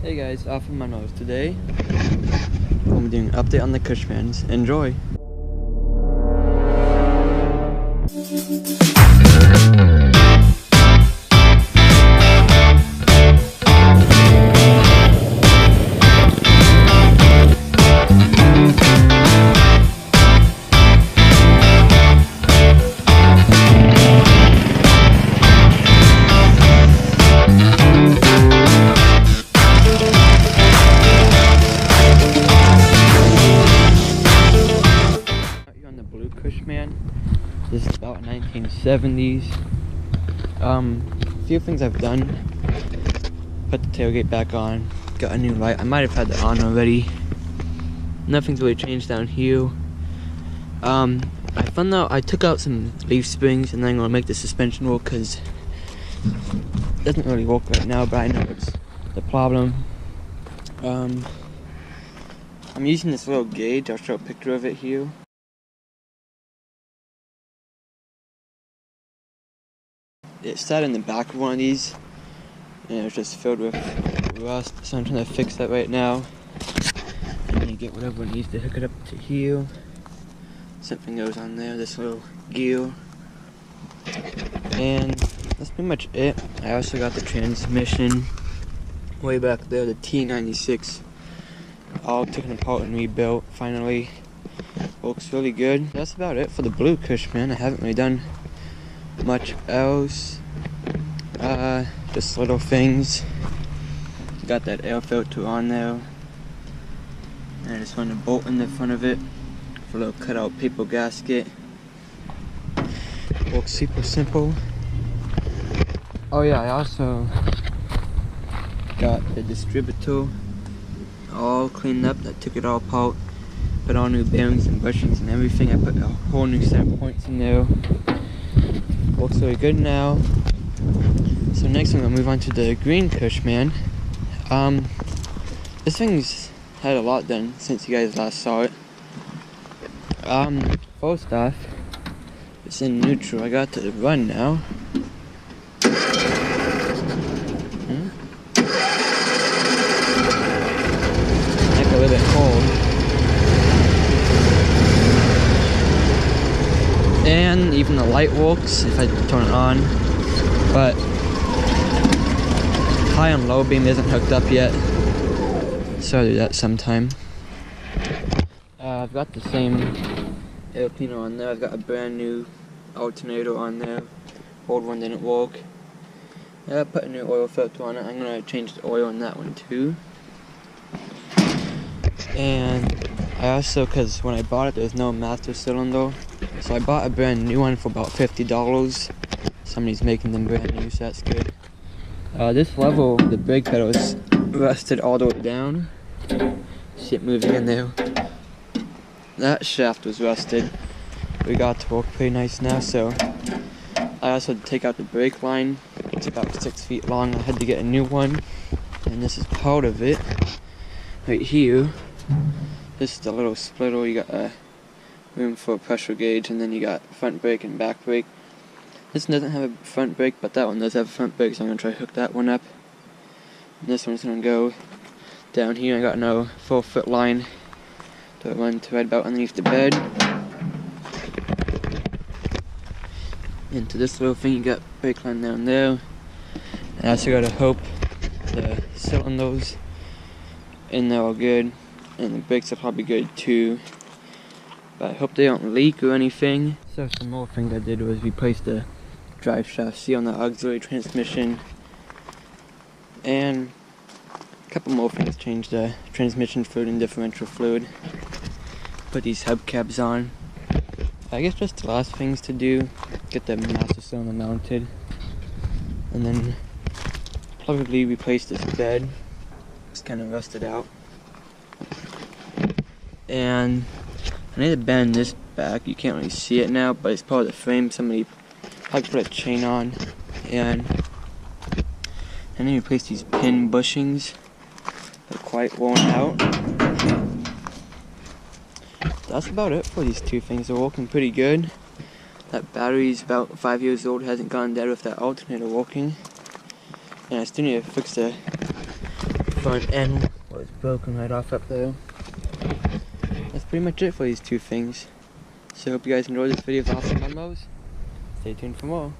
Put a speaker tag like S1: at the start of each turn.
S1: Hey guys, Offroad MudMowers. Today I'm doing an update on the Cushmans. Enjoy! Cushman. This is about 1970s. A few things I've done. Put the tailgate back on. Got a new light. I might have had that on already. Nothing's really changed down here. I found out I took out some leaf springs and then I'm gonna make the suspension work because it doesn't really work right now, but I know it's the problem. I'm using this little gauge. I'll show a picture of it here. It sat in the back of one of these and it was just filled with rust, so I'm trying to fix that right now. And then you get whatever needs to hook it up to here. Something goes on there, this little gear. And that's pretty much it. I also got the transmission way back there, the T96. All taken apart and rebuilt, finally. Works really good. That's about it for the blue Cushman. I haven't really done much else. Just little things. Got that air filter on there. And I just found a bolt in the front of it for a little cutout paper gasket. Works super simple. Oh yeah, I also got the distributor all cleaned up. I took it all apart, put all new bearings and bushings and everything. I put a whole new set of points in there. Works really good now. So next I'm going to move on to the green Cushman. This thing's had a lot done since you guys last saw it. First off, it's in neutral. I got to run now. Might be a little bit cold. And even the light works if I turn it on, but high and low beam isn't hooked up yet, so I'll do that sometime. I've got the same air cleaner on there. I've got a brand new alternator on there. Old one didn't work. I put a new oil filter on it. I'm gonna change the oil on that one too. And I also, because when I bought it there was no master cylinder, so I bought a brand new one for about $50. Somebody's making them brand new, so that's good. This level, the brake pedal is rusted all the way down. See it moving in there. That shaft was rusted. We got to work pretty nice now, so I also had to take out the brake line. It's about 6 feet long. I had to get a new one, and this is part of it. Right here. This is the little splitter. You got a room for a pressure gauge, and then you got front brake and back brake. This one doesn't have a front brake, but that one does have a front brake, so I'm going to try to hook that one up. And this one's going to go down here. I got no 4-foot line to run to right about underneath the bed. Into this little thing, you got brake line down there. And I also got to hope the cylinders in there are good, and the brakes are probably good too. But I hope they don't leak or anything. So some more things I did was replace the drive shaft C on the auxiliary transmission, and a couple more things. Changed the transmission fluid and differential fluid. Put these hubcaps on. I guess just the last things to do, get the master cylinder mounted, and then probably replace this bed. It's kind of rusted out. And I need to bend this back. You can't really see it now, but it's part of the frame. Somebody probably put a chain on. And I need to replace these pin bushings. They're quite worn out. That's about it for these two things. They're working pretty good. That battery's about 5 years old. Hasn't gone dead with that alternator working. And I still need to fix the front end was broken right off up there. That's pretty much it for these two things. So I hope you guys enjoyed this video of Offroad MudMowers. Stay tuned for more.